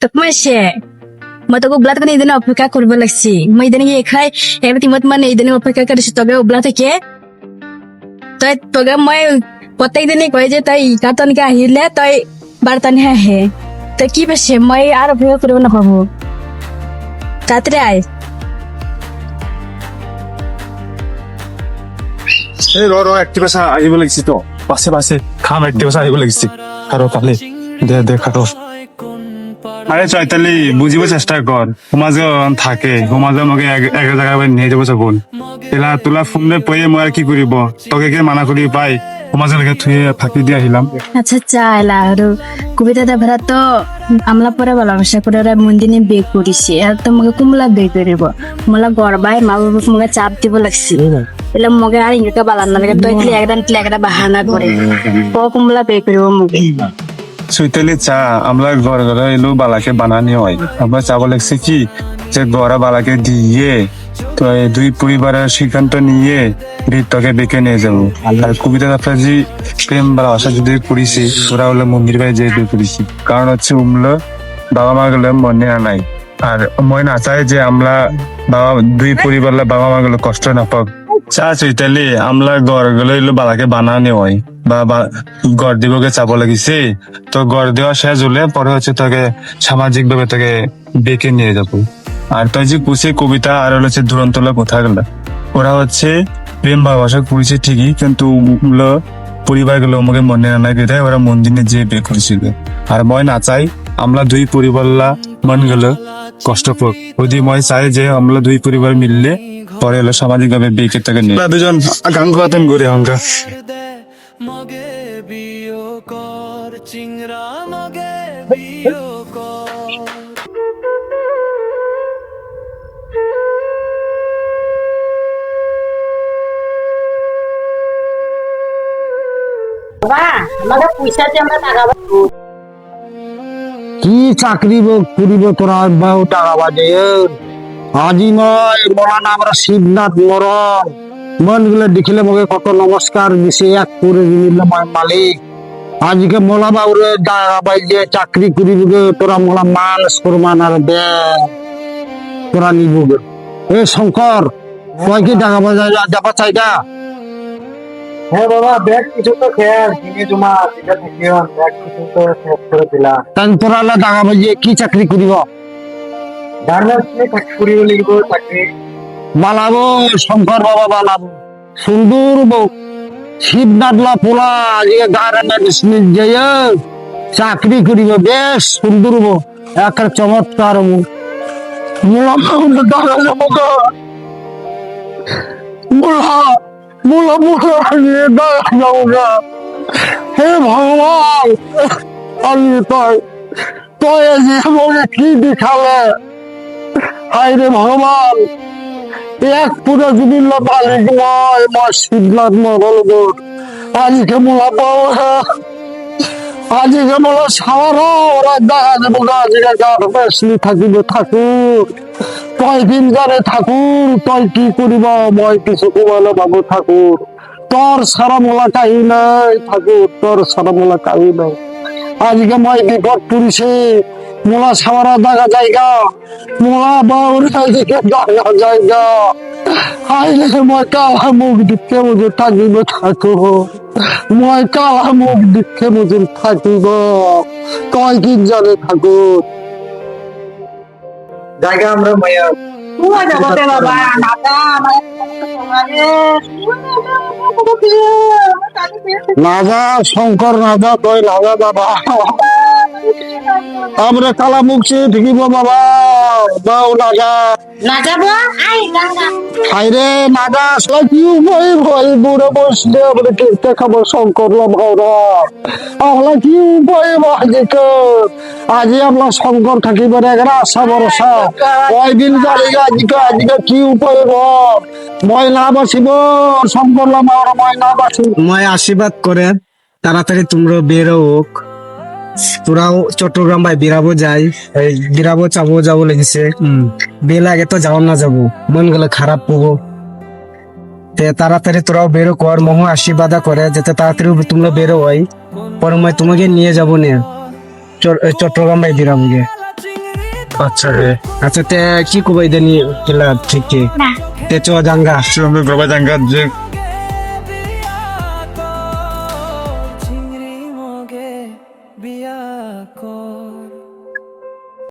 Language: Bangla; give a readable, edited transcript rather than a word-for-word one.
তো মই সে মই তোকে ওবলা থেকে এইদিনে অপেক্ষা করবো লাগছি মই এইদিনে গিয়ে খাই এবার তিমত মানে এইদিনে অপেক্ষা করিস তবে ওবলা থেকে তই তোকে মই প্রত্যেক দিনে কই যে তই কাতনকে আহিলে তই বারতানি আহে তই কি পাইছে মই আর অপেক্ষা করবো না পাবো তাড়াতাড়ি আয় এই ৰ একটি পেছা আহিব লাগিছে তো পাছে পাছে খাম একটি পেছা আহিব লাগিছে আৰু কালি দে খাটো আরে চৈতালি বুঝিব চেষ্টা কর সমাজে থাকে সমাজে মোক এক জায়গা নিয়ে যাব চাবোন এলা তোলা ফোনে পয়ে মই আর কি করিব তোকে কে মানা করি পাই সমাজে লেগে থুয়ে ফাঁকি দিয়ে আহিলাম আচ্ছা চাইলা আর কবিতা দেবরা তো আমলা পরে ভালোবাসা করে ওরা মন্দিরে বিয়ে করিছে আর তো মগে কুমলা বিয়ে করিব মোলা গড়বাই মা বাবা মগে চাপ দিব লাগছে এলে মগে আর ইংরেকা বালান না লাগে তো একটা বাহানা করে কুমলা বিয়ে করিব মগে চৈতালি চা আমরা ঘর ঘরে এলো বালাকে বানানি হয় আমরা চাবো লাগছে কি যে গড়া বালাকে দিয়ে তো এই দুই পরিবারের সিদ্ধান্ত নিয়ে ঋতকে বেঁকে নিয়ে যাবো আর কবিতা আপনার যে প্রেম ভালোবাসা যদি করেছি ওরা হলো মন্দির ভাই যে বিয়ে করেছি কারণ হচ্ছে উমলো বাবা মা গুলো মনে নাই আর মনে না চাই যে আমরা দুই পরিবার বাবা মা গুলো কষ্ট না পাক চা চৈতালি আমরা ঘর গুলো এলো বালাকে বানানি হয় বা গড় দিবকে চাব লাগিছে তো গড় দেওয়া শেষ হলে পরে হচ্ছে তোকে সামাজিক ভাবে তোকে বেঁকে নিয়ে যাবো আর তুই যে কুছে কবিতা আর হচ্ছে দুরন্তলা কোথা গেলা ওরা হচ্ছে প্রেম ভালোবাসা করেছে ঠিকই কিন্তু পরিবার গুলো আমাকে মনে নাই বিধায় ওরা মন্দিরে যে বিয়ে করেছিল আর মই না চাই আমরা দুই পরিবার মন গেল কষ্ট পাক ওদি মই চাই যে আমরা দুই পরিবার মিললে পরে হলো সামাজিক ভাবে বেঁকে তাকে নিয়ে দুজন গান গাতেন ঘুরে হঙ্কা মগে বিয় কর চিংরা মগে বিয় কর কি চাকরি করিব তোরা বাবু টাকা বাজে আজি মই মরানা আমরা শিবনাথ মরম মন গুলো দেখিলে মগে কত নমস্কার দিছে এক করে দিল মালিক আজকে মোলা বাবুরে টাকা বাজে চাকরি করিব তোরা মোলা মানস করমান আর দে তোরা নিব এ শঙ্কর কয় কি টাকা বাজা যাবা চাইটা হ্যাঁ বাবা ব্যাগ কিছু তো খেয়াল কিনে জমা সেটা থাকিও ব্যাগ কিছু তো শেষ করে দিলাম তাই তোরা টাকা বাজে কি চাকরি করিব গার্মেন্টসে চাকরি করিব লিখব চাকরি বানাবো শঙ্কর বাবা বানাবো সুন্দর বউ শিবনাথলা পোলা আজকে গার্মেন্টস যে চাকরি করিব বেশ সুন্দর বউ এক চমৎকার বউ মোলা মোলা মোলা মোলা নিয়ে যাবো হে ভগবান আমি তয় যে মনে কি দেখালে হায় রে ভগবান এক পুরো জমিন মালিক নয় মা শিবনাথ মঙ্গল আজকে মোলা পাও আজকে মোলা সারা ওরা দেখা যাবো আজকে গার্মেন্টসলি থাকিব থাকুক কয়দিন ধরে থাকুর তই কি করিব মই কিছু কমালো বাবু ঠাকুর তোর সারা মোলা কাহি নাই ঠাকুর তোর সারা মোলা কাহি নাই আজকে মই বিপদ পড়িছে মোলা সারা দেখা জায়গা মোলা বাউর আজকে দেখা জায়গা আইলে মই কালা মুখ দেখে বুঝে থাকিব ঠাকুর মই কালা মুখ দেখে বুঝে থাকিব কয়দিন জানে ঠাকুর জায়গা আমরা মায়া নাজা শঙ্কর নাজা তই নাজা বাবা আমরা কালা মুখছি ঠিকিব বাবা বাউ নাজা খাইরে নাজা কি ভয় ভয় বুড়ো বসলে আমরা কেটে খাবো শঙ্কর ভাওরা আমরা কি ভয় ভাজে আজি আমরা শঙ্কর থাকিব এগারা আশা ভরসা কয়দিন যাবে আজকে কি উপায় মই না বাসিব শঙ্কর লামাওরা মই না বাসিব মই আশীর্বাদ করে তাড়াতাড়ি তোমরা বেরো হোক তোরাও চট্টগ্রাম ভাই বিরাবো যাই বিরাবো যাবো লেগেছে বেলা আগে তো যাও না যাবো মন গেলে খারাপ পাবো তাড়াতাড়ি তোরাও বেরো কর মহ আশীর্বাদ করে যাতে তাড়াতাড়ি তোমরা বেরো হয় পরে মই তোমাকে নিয়ে যাবো নে চট্টগ্রাম ভাই বিরাবো গে আচ্ছা রে আচ্ছা তে কি কবাই দেনি খেলা ঠিক তে চ জাঙ্গা চুমে গবা জাঙ্গা যে চিংড়ি মগে বিয়া কর